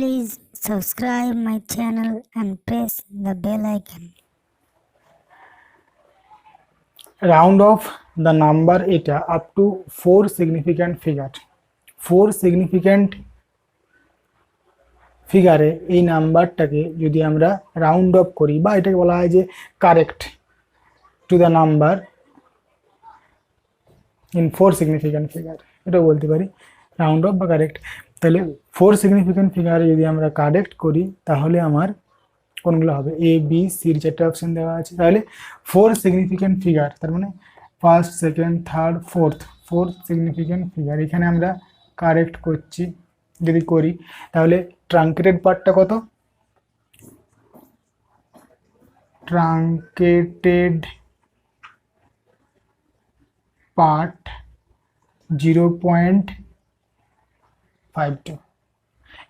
Please subscribe my channel and press the bell icon. Round off the number এটা up to 4 significant figure. 4 significant ফিগারে এই নাম্বারটাকে যদি আমরা round of করি বা এটাকে বলা হয় যে correct to the number in 4 significant figure, এটা বলতে পারি রাউন্ড অফ বা কারেক্ট। তাহলে 4 সিগনিফিক্যান্ট ফিগারে যদি আমরা কারেক্ট করি তাহলে আমার কোনগুলো হবে, এ বি সির 4টে অপশন দেওয়া আছে। তাহলে 4 সিগনিফিক্যান্ট ফিগার, তার মানে first second third fourth significant figure এখানে আমরা কারেক্ট করছি। যদি করি তাহলে ট্রাঙ্কেটেড পার্টটা কত, ট্রাঙ্কেটেড পার্ট 0.52,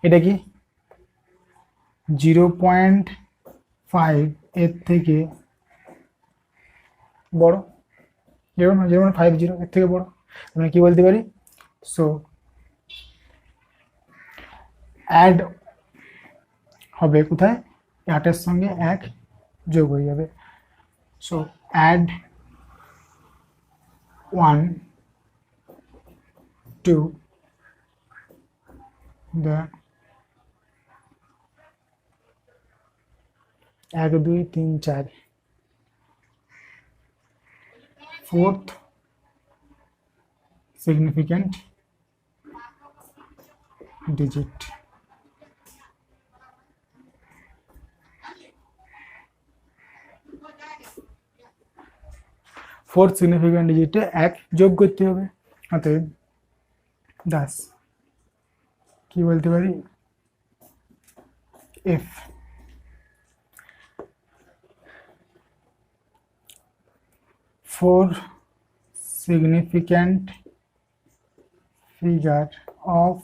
এটা কি 0.5 এর থেকে বড়, 0.50 এর থেকে বড়, আমরা কি বলতে পারি? সো অ্যাড হবে কোথায়, 8-এর সঙ্গে 1 যোগ হয়ে যাবে। So add 1 to the 1 2 3 4 fourth significant digit। Fourth significant डिजिटे 1 যোগ করতে হবে, অতএব 10 কি বলতে পারি, এফ। Four significant figure of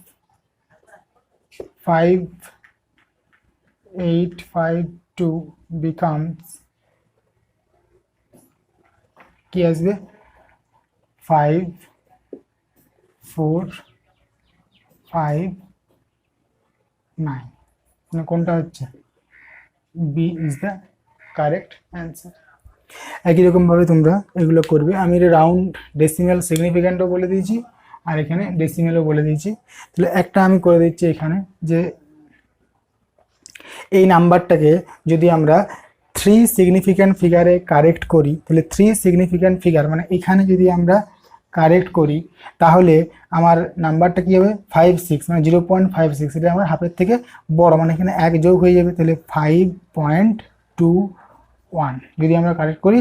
5852 becomes কি আসবে 5 4 5 9, মানে কোনটা হচ্ছে, B is the correct answer. একই রকম ভাবে তোমরা এগুলো করবে। আমি এটা রাউন্ড ডেসিমেল সিগনিফিক্যান্টও বলে দিয়েছি আর এখানে ডেসিমেলও বলে দিয়েছি। তাহলে একটা আমি করে দিচ্ছি এখানে, যে এই নাম্বারটাকে যদি আমরা 3 সিগনিফিক্যান্ট ফিগারে কারেক্ট করি, তাহলে 3 সিগনিফিক্যান্ট ফিগার মানে এখানে যদি আমরা কারেক্ট করি তাহলে আমার নাম্বারটা কী হবে 56, মানে 0.56, এটা আমার হাফের থেকে বড়, মানে এখানে 1 যোগ হয়ে যাবে, তাহলে 5.21 যদি আমরা কারেক্ট করি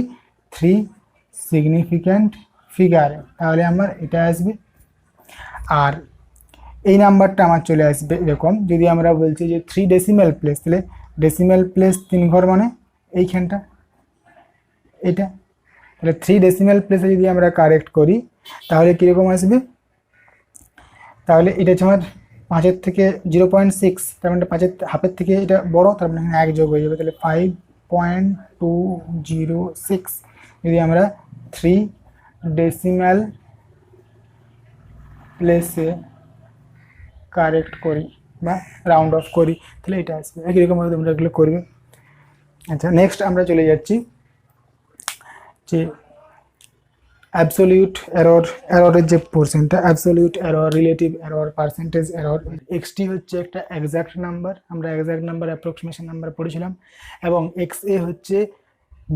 3 সিগনিফিক্যান্ট ফিগারে, তাহলে আমার এটা আসবে। আর এই নাম্বারটা আমার চলে আসবে এরকম, যদি আমরা বলছি যে 3 ডেসিমেল প্লেস, তাহলে ডেসিমেল প্লেস 3 ঘর মানে এইখানটা এটা, তাহলে 3 ডেসিমেল প্লেসে যদি আমরা কারেক্ট করি তাহলে কীরকম আসবে, তাহলে এটা হচ্ছে আমার 5-এর থেকে 0.6, তার মানে 5-এর হাফের থেকে এটা বড়, তার মানে 1 যোগ হয়ে যাবে, তাহলে 5.206 যদি আমরা 3 ডেসিমেল প্লেসে কারেক্ট করি বা রাউন্ড অফ করি তাহলে এটা আসবে। একই রকমভাবে তোমরা এগুলো করবে। আচ্ছা, নেক্সট আমরা চলে যাচ্ছি যে অ্যাবসোলিউট এররের যে পোর্শনটা, absolute error, relative error, percentage error. XT হচ্ছে একটা এক্স্যাক্ট নাম্বার, আমরা এক্স্যাক্ট নাম্বার অ্যাপ্রক্সিমেশন নাম্বার পড়েছিলাম, এবং এক্স এ হচ্ছে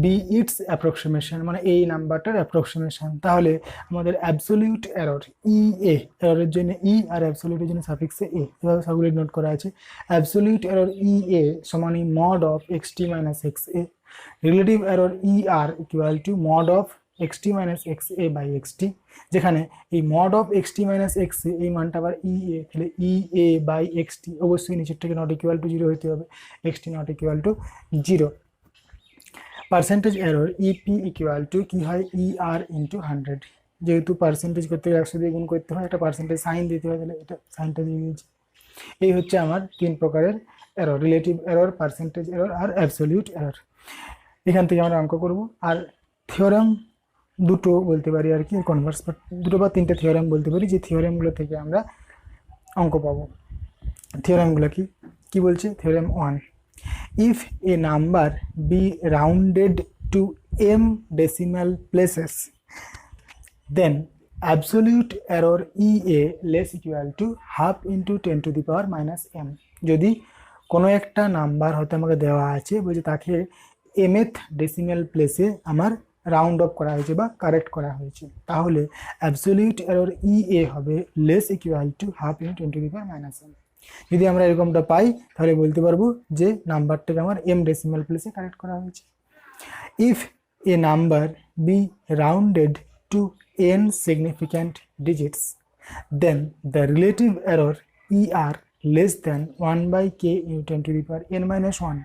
বি ইটস অ্যাপ্রক্সিমেশন, মানে এই নাম্বারটার অ্যাপ্রক্সিমেশন। তাহলে আমাদের অ্যাবসোলিউট এরর ই এ, এররের জন্য ই আর অ্যাবসোলিউটের জন্য সাফিক্সে এ, এভাবে সবগুলো নোট করা আছে। অ্যাবসোলিউট এরর ই এ সমান mod of X T minus x A, relative error E R equal to mod of X T minus x A by X T, যেখানে এই mod of X T minus x A এই মানটা আবার ই এ, তাহলে ই এ by X টি অবশ্যই নিচের থেকে not equal to 0 হতে হবে, x t not equal to 0। Percentage error EP equal to কী হয়, ই আর ইন্টু 100, যেহেতু পার্সেন্টেজ করতে গেলে 100 দিয়ে গুণ করতে হয়, একটা পার্সেন্টেজ সাইন দিতে হয়, তাহলে এটা সাইনটা দিয়ে দিয়েছি। এই হচ্ছে আমার 3 প্রকারের error, relative error, percentage error আর অ্যাবসলিউট এরর। এখান থেকে আমরা অঙ্ক করব। আর থিওরেম দুটো বলতে পারি আর কি, কনভার্স দুটো বা তিনটে থিওরেম বলতে পারি, যে থিওরেমগুলো থেকে আমরা অঙ্ক পাবো। থিওরেমগুলো কি, কি বলছে theorem 1, if a number be rounded to m decimal places then absolute error EA less equal to half into 10 to the power minus m। যদি কোনো একটা নাম্বার হয়তো আমাকে দেওয়া আছে, বলছে তাকে mth ডেসিমাল প্লেসে আমার রাউন্ড অফ করা হয়েছে বা কারেক্ট করা হয়েছে, তাহলে অ্যাবসলিউট এরর EA হবে less equal to half into 10 to the power minus m। যদি আমরা এরকমটা পাই তাহলে বলতে পারবো যে নাম্বারটাকে আমার m ডেসিমাল প্লেসে কারেক্ট করা হয়েছে। If a number be rounded to n significant digits then the relative error ER less than 1 by k into 10 to the power n minus 1।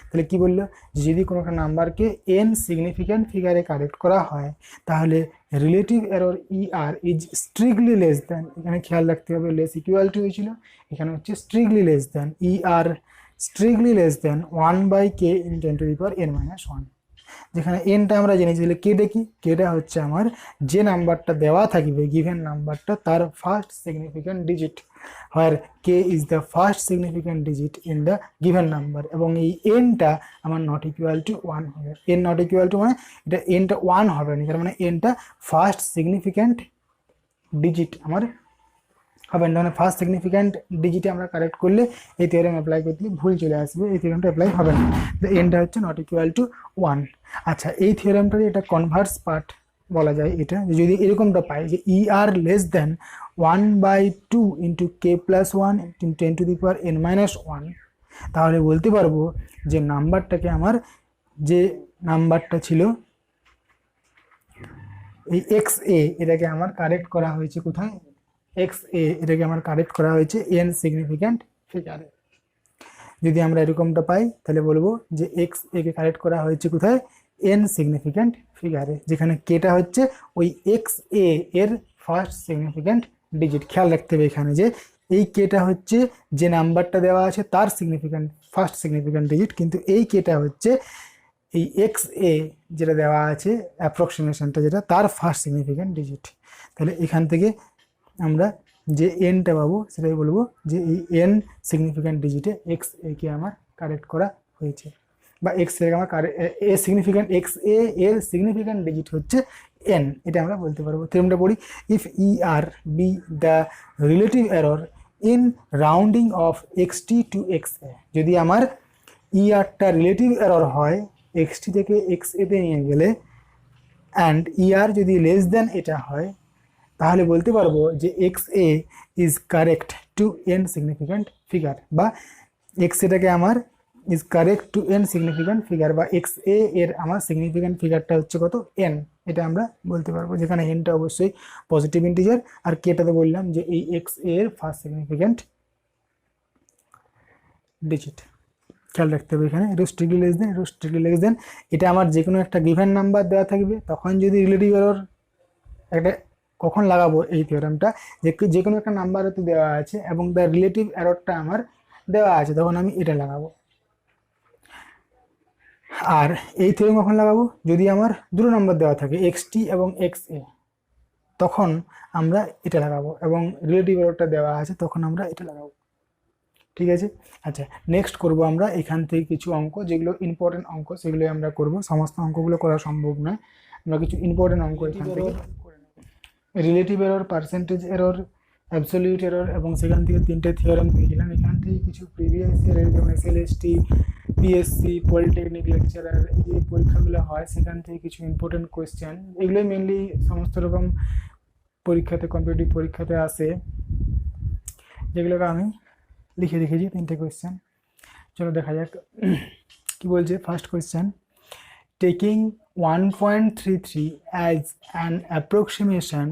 তাহলে কি বললো, যদি কোনো একটা নাম্বারকে n সিগনিফিক্যান্ট ফিগারে কারেক্ট করা হয় তাহলে relative error ER is strictly less than, এখানে খেয়াল রাখতে হবে লেস ইকুয়াল টু হয়েছিল, এখানে হচ্ছে strictly less than, ER strictly less than 1 by k into 10 to the power n minus 1। যেখানে এনটা আমরা জেনেছি, তাহলে কেটা কি, কেটা হচ্ছে আমার যে নাম্বারটা দেওয়া থাকবে গিভেন নাম্বারটা তার first significant digit, where K is the first significant digit in the given number, এবং এই এনটা আমার নট ইকুয়াল টু 1 হবে। এন নট ইকুয়াল টু মানে এটা এনটা 1 হবে না, তার মানে এনটা ফার্স্ট সিগনিফিক্যান্ট ডিজিট আমার হবে না, মানে ফার্স্ট সিগনিফিক্যান্ট ডিজিটে আমরা কারেক্ট করলে এই থিওরেম অ্যাপ্লাই করতে ভুল চলে আসবে, এই থিওরেমটা অ্যাপ্লাই হবে না, এনটা হচ্ছে নট ইকুয়াল টু 1। আচ্ছা, এই থিওরেমটার এটা কনভার্স পার্ট বলা যায়, এটা যদি এরকমটা পাই যে ER less than 1/2 into k plus 1 into 10 to the power n minus 1, তাহলে বলতে পারবো যে নাম্বারটাকে আমার যে নাম্বারটা ছিল এই XA এটাকে আমার কারেক্ট করা হয়েছে কোথায়, XA এটাকে আমার কারেক্ট করা হয়েছে n সিগনিফিক্যান্ট ফিগারে। যদি আমরা এরকমটা পাই তাহলে বলবো যে XA কে কারেক্ট করা হয়েছে কোথায়, n সিগনিফিক্যান্ট ফিগারে, যেখানে কেটা হচ্ছে ওই XA এর ফার্স্ট সিগনিফিক্যান্ট ডিজিট। খেয়াল রাখতে হবে এখানে যে এই কেটা হচ্ছে যে নাম্বারটা দেওয়া আছে তার সিগনিফিক্যান্ট ফার্স্ট সিগনিফিক্যান্ট ডিজিট, কিন্তু এই কেটা হচ্ছে এই XA যেটা দেওয়া আছে অ্যাপ্রক্সিমেশনটা যেটা তার ফার্স্ট সিগনিফিক্যান্ট ডিজিট। তাহলে এখান থেকে আমরা যে এনটা পাবো সেটাই বলবো যে এই n সিগনিফিক্যান্ট ডিজিটে XA কে আমার কারেক্ট করা হয়েছে, বা XA আমার XA এর সিগনিফিক্যান্ট ডিজিট হচ্ছে n, এটা আমরা বলতে পারবো। থিওরেমটা পড়ি, if ER be the relative error in rounding off xt to XA, যদি আমার ERটা রিলেটিভ এরর হয় xt থেকে XA তে নিয়ে গেলে, অ্যান্ড ER যদি লেস দেন এটা হয়, তাহলে বলতে পারবো যে XA is correct to n significant figure, বা XAটাকে আমার is correct to n significant figure, বা XA এর আমার সিগনিফিক্যান্ট ফিগারটা হচ্ছে কত n, এটা আমরা বলতে পারবো, যেখানে nটা অবশ্যই পজিটিভ ইন্টিজার, আর কেটাতে বললাম যে এই XA এর ফার্স্ট সিগনিফিক্যান্ট ডিজিট। খেয়াল রাখতে হবে এখানে এটা স্ট্রিক্টলি লেস দেন, এটা স্ট্রিক্টলি লেস দেন, এটা আমার যে কোনো একটা গিভেন নাম্বার দেওয়া থাকবে, তখন যদি রিলেটিভ এরর একটা কখন লাগাবো এই থিওরেমটা, যে কোনো একটা নাম্বার হতে দেওয়া আছে এবং তার রিলেটিভ এররটা আমার দেওয়া আছে, তখন আমি এটা লাগাবো। আর এই থিওরেম কখন লাগাবো, যদি আমার দুটো নাম্বার দেওয়া থাকে XT এবং XA, তখন আমরা এটা লাগাবো, এবং রিলেটিভ এররটা দেওয়া আছে তখন আমরা এটা লাগাবো। ঠিক আছে, আচ্ছা নেক্সট করব আমরা এখান থেকে কিছু অঙ্ক, যেগুলো ইম্পর্টেন্ট অঙ্ক সেগুলো আমরা করব, সমস্ত অঙ্কগুলো করা সম্ভব নয়, আমরা কিছু ইম্পর্টেন্ট অঙ্ক এখান থেকে relative error, percentage error, absolute error, এবং সেখান থেকে তিনটে থিওরেম পেয়েছিলাম। এখান থেকে কিছু প্রিভিয়াস ইয়ারের যেমন SLST, PSC, পলিটেকনিক লেকচারার যে পরীক্ষাগুলো হয় সেখান থেকে কিছু ইম্পর্টেন্ট কোয়েশ্চেন, এগুলোই মেনলি সমস্ত রকম পরীক্ষাতে কম্পিটিটিভ পরীক্ষাতে আসে, যেগুলোকে আমি লিখে রেখেছি তিনটে কোয়েশ্চেন। চলো দেখা যাক কি বলছে। First question, taking 1.33 as an approximation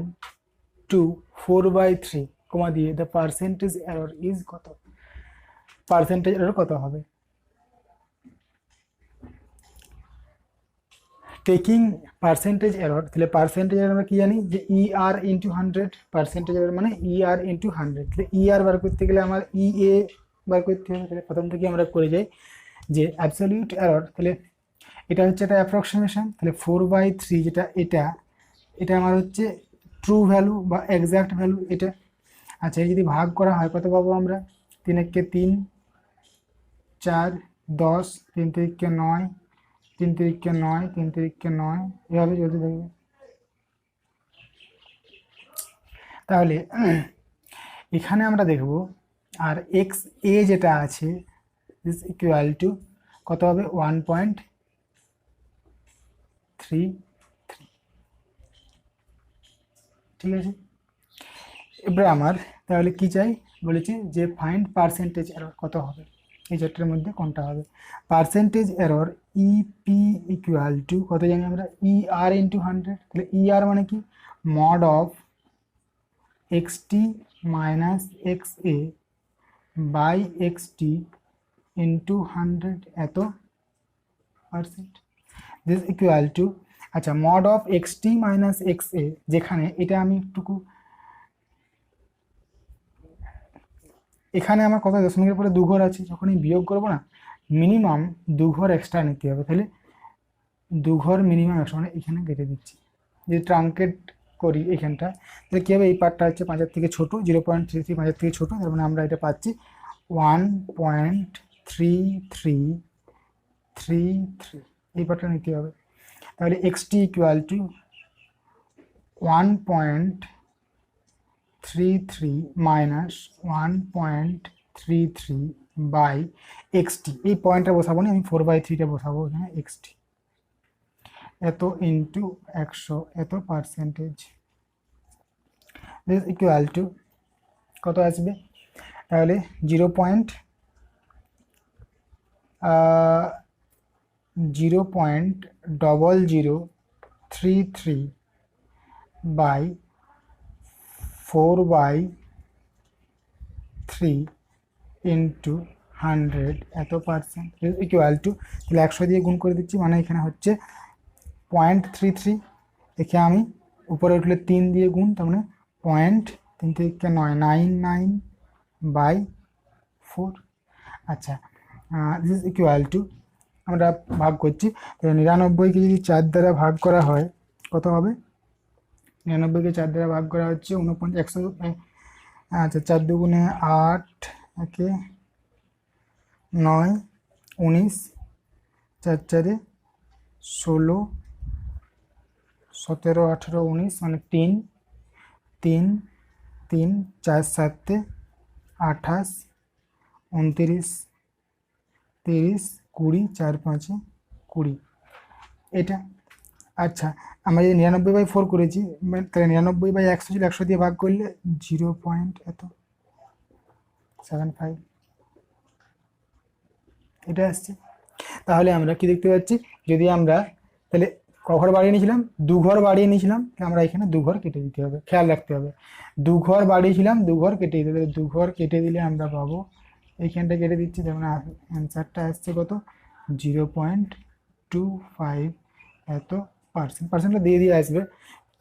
to 4/3 কমা দিয়ে the percentage error is কত, পার্সেন্টেজ এরর কত হবে। টেকিং পার্সেন্টেজ এরর, তাহলে পার্সেন্টেজ এরর আমরা কি জানি যে ER ইন্টু 100, পার্সেন্টেজ এরর মানে ER ইন্টু 100, তাহলে ER বার করতে গেলে আমার EA বার করতে হবে, তাহলে প্রথম থেকে আমরা করে যাই যে অ্যাবসলিউট এরর, তাহলে এটা হচ্ছে একটা অ্যাপ্রক্সিমেশন, তাহলে 4/3 যেটা এটা আমার হচ্ছে ট্রু ভ্যালু বা এক্স্যাক্ট ভ্যালু এটা। আচ্ছা, যদি ভাগ করা হয় কত পাবো আমরা, 3 × 3 4 10 3 তিরিকে 9 3 তিরিকে 9 3 তিরিকে 9 এভাবে চলতে থাকবে। তাহলে এখানে আমরা দেখব আর এক্স এ যেটা আছে ইজ ইকুয়াল টু কত হবে 1.33। ঠিক আছে, এবার আমার তাহলে কি চাই বলেছি যে ফাইন্ড পার্সেন্টেজ এরর কত হবে, এই চারটের মধ্যে কোনটা হবে। Percentage error EP equal two কত জানি আমরা ই আর ইন্টু 100। তাহলে ই আর মানে কি mod of XT minus x A by X T into 100 এত পার্সেন্ট। দিস ইকুয়াল টু আচ্ছা mod of XT minus x A, যেখানে এটা আমি একটুকু এখানে আমার কত দশমিকের পরে 2 ঘর আছে, যখনই বিয়োগ করবো না মিনিমাম 2 ঘর এক্সট্রা নিতে হবে। তাহলে 2 ঘর মিনিমাম একশো, মানে এখানে কেটে দিচ্ছি যদি ট্রাঙ্কেট করি এখানটা, তাহলে কী হবে এই পার্টটা হচ্ছে 5 থেকে ছোটো 0.33 5 থেকে ছোটো, তার মানে আমরা এটা পাচ্ছি 1.3333 এই পার্টটা নিতে হবে। তাহলে x t equal to 1.33 minus 1.33 by x t, এই পয়েন্টটা বসাবো না, আমি 4/3টা বসাবো এখানে এক্সটি এত ইন্টু 100 এত পার্সেন্টেজ। দিস ইকুয়াল টু কত আসবে তাহলে 0.0033 বাই 4/3 ইন্টু 100 এত পার্সেন্ট ইকুয়াল টু, তাহলে 100 দিয়ে গুণ করে দিচ্ছি, মানে এখানে হচ্ছে 0.33, একে আমি উপরে উঠলে 3 দিয়ে গুণ, তার মানে 0.3 থেকে 9 99/4। আচ্ছা দিস ইজ ইকুয়াল টু আমরা ভাগ করছি, 99কে যদি 4 দ্বারা ভাগ করা হয় কত হবে, 99কে 4 দ্বারা ভাগ করা হচ্ছে 100। আচ্ছা 4 দুগুণে 8 একে 9 19 4 4 16 17 18 19 মানে 3 3 3 4 7 28 29 30 20 4 5 20 এটা। আচ্ছা আমরা যদি 99/4 করেছি, তাহলে 99/100 ছিল, 100 দিয়ে ভাগ করলে 0.75 এটা আসছে। তাহলে আমরা কি দেখতে পাচ্ছি, যদি আমরা তাহলে ক ঘর বাড়িয়ে নিয়েছিলাম 2 ঘর বাড়িয়ে নিয়েছিলাম, আমরা এখানে 2 ঘর কেটে দিতে হবে, খেয়াল রাখতে হবে 2 ঘর বাড়িয়েছিলাম 2 ঘর কেটে দিতে হবে। 2 ঘর কেটে দিলে আমরা পাবো এইখানটা কেটে দিচ্ছি, তার মানে অ্যান্সারটা আসছে কত 0.25 এত পার্সেন্ট। পার্সেন্টটা দিয়ে দিয়ে আসবে,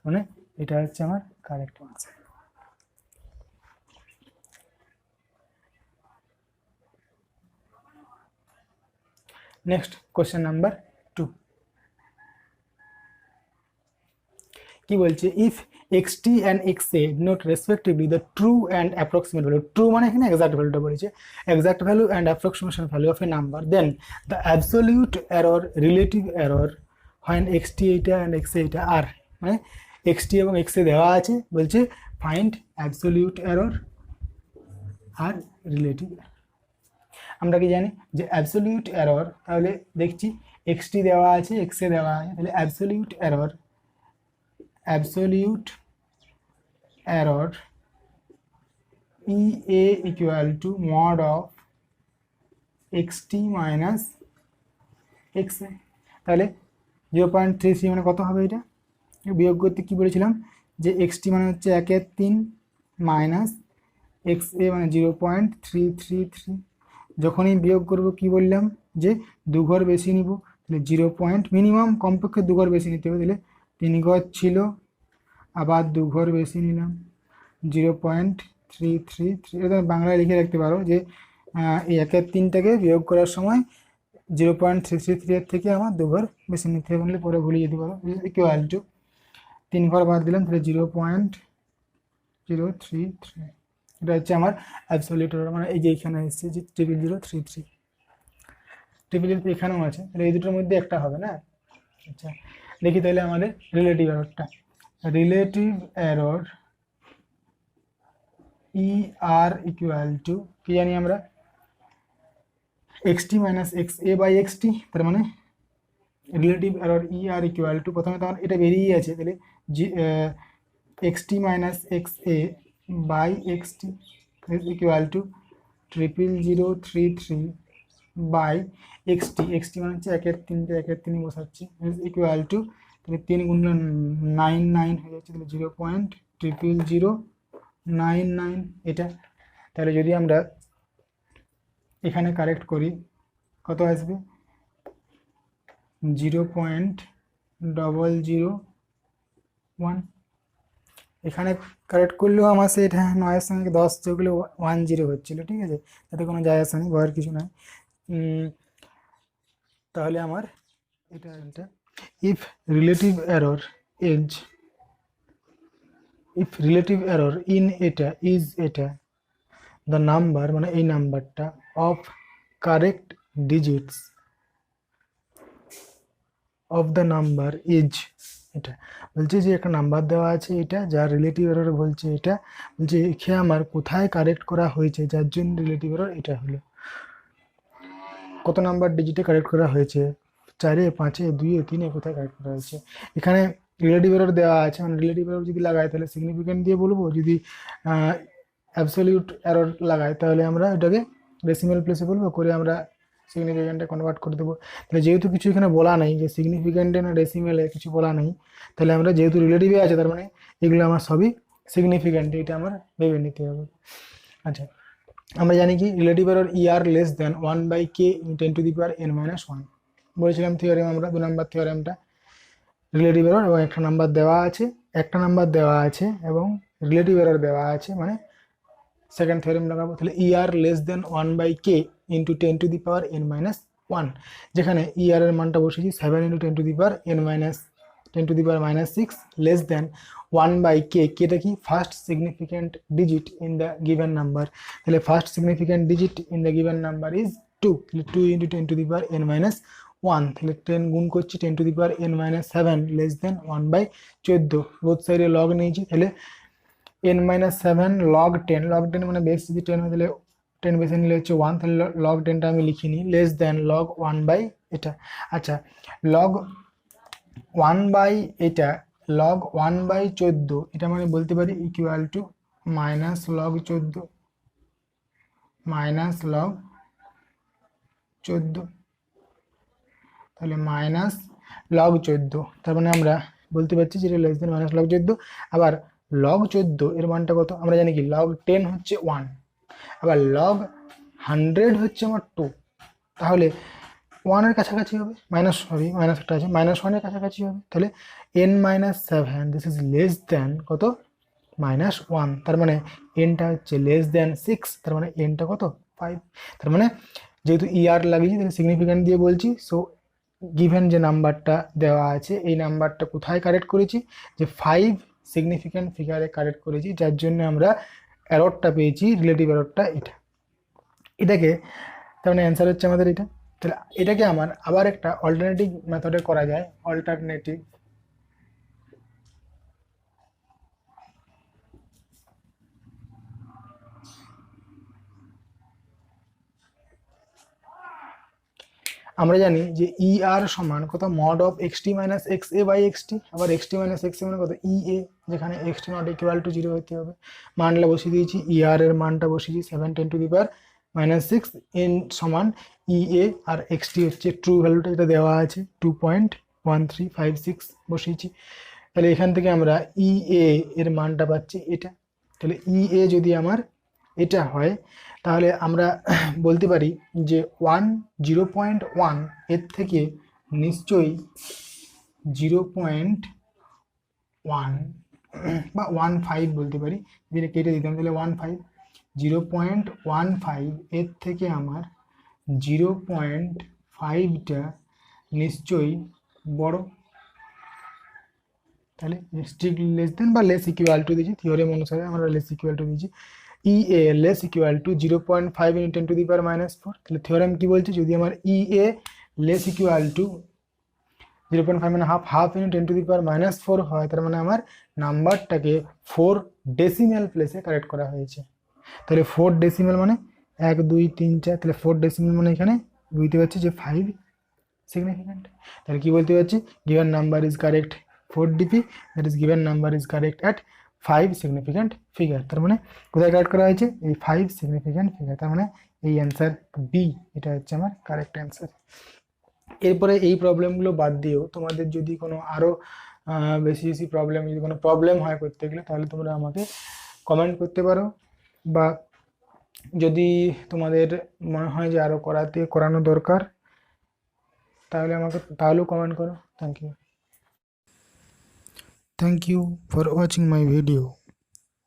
মানে এটা হচ্ছে আমার correct answer. Next question number 2 কি বলছে, if xt and xa denote respectively the true and approximate value, true মানে এখানে exact ভ্যালুটা বলেছে, exact value and approximation value of a number, then the absolute error relative error when xt এটা and xa এটা আর, মানে xt এবং xa দেওয়া আছে, বলছে find absolute error আর relative error। আমরা কি জানি যে অ্যাবসলিউট এরর, তাহলে দেখছি xt দেওয়া আছে xa দেওয়া আছে, তাহলে absolute error EA equal to mod of xt minus xa। তাহলে 0.33 মানে কত হবে, এটা বিয়োগ করতে কি বলেছিলাম যে xt মানে হচ্ছে 1/3 মাইনাস xa মানে 0.333, যখনই বিয়োগ করব কি বললাম যে 2 ঘর বেশি নিব, তাহলে 0. মিনিমাম কমপক্ষে 2 ঘর বেশি নিতে হবে, তাহলে 3 ঘর ছিল আবার 2 ঘর বেশি নিলাম 0.333। এটা বাংলায় লিখে রাখতে পারো যে এই 1/3টাকে বিয়োগ করার সময় 0.333 এর থেকে আমার 2 ঘর বেশি নিতে হবে, বলে পরে ভুলে যেতে পারো। ইকুয়াল টু 3 ঘর বাদ দিলাম, তাহলে 0.033, এটা হচ্ছে আমার অ্যাবসলিউট এরর, মানে এই যে এখানে এসেছে যে 0.033। ট্রিপল জিরো এখানেও আছে, তাহলে এই দুটোর মধ্যে একটা হবে না। আচ্ছা দেখি তাহলে আমাদের রিলেটিভ এররটা, relative error E R equal to কি জানি আমরা, X T minus x A by X T, তার মানে relative error E R equal to, প্রথমে তখন এটা বেরিয়ে আছে, তাহলে জি X T minus x A by X T equal to 00033 by X T, X T মানে হচ্ছে একের তিনটে, একের তিনই বসাচ্ছি, ইকুয়াল টু, তাহলে 3 × 9 হয়ে যাচ্ছে, তাহলে 0.00099 এটা। তাহলে যদি আমরা এখানে কারেক্ট করি কত আসবে, 0.001। এখানে কারেক্ট করলেও আমার সেটা 9-এর সঙ্গে 10 যোগ করলে 10 হচ্ছিল, ঠিক আছে, তাতে কোনো যায় আসে না, ভয়ের কিছু নাই। তাহলে আমার এটা if relative error is, if relative error in এটা ইজ এটা, দ্য নাম্বার মানে এই নাম্বারটা of correct digits of the number is, এটা বলছে যে একটা নাম্বার দেওয়া আছে এটা, যার রিলেটিভ এরর বলছে এটা, বলছে এখানে আমার কোথায় কারেক্ট করা হয়েছে, যার জন্য রিলেটিভ এরর এটা হলো, কত নাম্বার ডিজিটে কারেক্ট করা হয়েছে, 4-এ 5-এ 2-এ 3-এ কোথায় কারেক্ট করা হয়েছে। এখানে রিলেটিভ এরর দেওয়া আছে, মানে রিলেটিভ এরর যদি লাগাই তাহলে সিগনিফিক্যান্ট দিয়ে বলবো, যদি অ্যাবসলিউট এরর লাগাই তাহলে আমরা এটাকে ডেসিমেল প্লেসে বলবো, করে আমরা সিগনিফিক্যান্টে কনভার্ট করে দেবো। তাহলে যেহেতু কিছু এখানে বলা নেই যে সিগনিফিক্যান্টে না ডেসিমেলে, কিছু বলা নেই, তাহলে আমরা যেহেতু রিলেটিভে আছে তার মানে এগুলো আমার সবই সিগনিফিক্যান্ট, এটা আমার ভেবে নিতে হবে। আচ্ছা আমরা জানি কি রিলেটিভ এরর ই আর লেস দেন 1/k × 10⁻n−1 বলেছিলাম থিওরেম আমরা, 2 নম্বর থিওরেমটা। রিলেটিভ এরর এবং একটা নাম্বার দেওয়া আছে, একটা নাম্বার দেওয়া আছে এবং রিলেটিভ এরর দেওয়া আছে, মানে সেকেন্ড থিওরেম লাগাবো। তাহলে ই আর লেস দেন 1/k × 10⁻n−1, যেখানে ই আর এর মানটা বসেছি 7 × 10⁻6 লেস দেন 1/k, কেটা কি first significant digit in the given number, তাহলে first significant digit in the given number is 2, তাহলে 2 × 10⁻n−1, তাহলে 10 গুণ করছি 10⁻n−7 লেস দেন 1/14, বোথ সাইডে লগ নিয়েছি, তাহলে n-7 log 10, log 10 মানে বেস যদি 10 হয় তাহলে 10 বেসে নিলে হচ্ছে 1, তাহলে log 10টা আমি লিখিনি, লেস দেন log 1/, এটা। আচ্ছা log 1/, এটা log 1/14, এটা মানে বলতে পারি equal to minus log 14 minus log 14, তাহলে মাইনাস log 14, তার মানে আমরা বলতে পারছি যেটা লেস দেন মাইনাস log 14। আবার log 14 এর মানটা কত, আমরা জানি কি log 10 হচ্ছে 1, আবার log 100 হচ্ছে আমার 2, তাহলে 1 এর কাছাকাছি হবে, মাইনাস হবে, মাইনাস একটা আছে, -1 এর কাছাকাছি হবে, তাহলে n-7 this is less than কত, -1, তার মানে nটা হচ্ছে লেস দেন 6, তার মানে nটা কত 5, তার মানে যেহেতু আর লাগিয়েছি তাহলে সিগনিফিক্যান্ট দিয়ে বলছি। সো গিভেন যে নাম্বারটা দেওয়া আছে এই নাম্বারটা কোথায় কারেক্ট করেছি, যে 5 সিগনিফিক্যান্ট ফিগারে কারেক্ট করেছি, যার জন্য আমরা এররটা পেয়েছি, রিলেটিভ এররটা এটা, এটাকে তার মানে অ্যান্সার হচ্ছে আমাদের এটা। তাহলে এটাকে আমার আবার একটা অল্টারনেটিভ মেথডে করা যায়, অল্টারনেটিভ আমরা জানি যে ই আর সমান কত, mod of XT minus x A by x t, আবার এক্সটি মাইনাস এক্স এ মানে কত ই এ, যেখানে এক্সটি নট ইকুয়াল টু 0 হতে হবে, মানটা বসিয়ে দিয়েছি, ই আর এর মানটা বসিয়েছি 7 × 10⁻⁻6 এন সমান ই এ, আর এক্সটি হচ্ছে ট্রু ভ্যালুটা যেটা দেওয়া আছে 2.1356 বসিয়েছি, তাহলে এখান থেকে আমরা ই এ এর মানটা পাচ্ছি এটা, তাহলে ই এ যদি আমার এটা হয় তাহলে আমরা বলতে পারি যে 0.1 এর থেকে নিশ্চয়ই 0.1 বা 15 বলতে পারি, যেটা কেটে দিতাম তাহলে 15, 0.15 এর থেকে আমার 0.5টা নিশ্চয়ই বড়, তাহলে স্ট্রিক্টলি লেস দেন বা লেস ইকুয়াল টু দিয়েছি, থিওরেম অনুসারে আমরা লেস ইকুয়াল টু দিয়েছি, EA less equal to 0.5 into 10 to the power minus 4, তাহলে থিওরেম কি বলছে, যদি আমার EA less equal to 0.5 মানে half into 10 to the power minus 4 হয়, তার মানে আমার নাম্বারটাকে 4 ডেসিমেল প্লেসে কারেক্ট করা হয়েছে। তাহলে 4 ডেসিমেল মানে 1 2 3 4, তাহলে 4 ডেসিমেল মানে এখানে বুঝতে পারছি যে 5 সিগনিফিক্যান্ট। তাহলে কি বলতে পারছি, given number is correct 4 DP, that is given number is correct at 5 significant figure. তার মানে কোথায় কারেক্ট করা হয়েছে, এই 5 সিগনিফিক্যান্ট ফিগার, তার মানে এই অ্যান্সার বি, এটা হচ্ছে আমার কারেক্ট অ্যান্সার। এরপরে এই প্রবলেমগুলো বাদ দিয়েও তোমাদের যদি কোনো আরও বেশি বেশি প্রবলেম, যদি কোনো প্রবলেম হয় করতে গেলে, তাহলে তোমরা আমাকে কমেন্ট করতে পারো, বা যদি তোমাদের মনে হয় যে আরও করানো দরকার, তাহলেও কমেন্ট করো। Thank you for watching my video.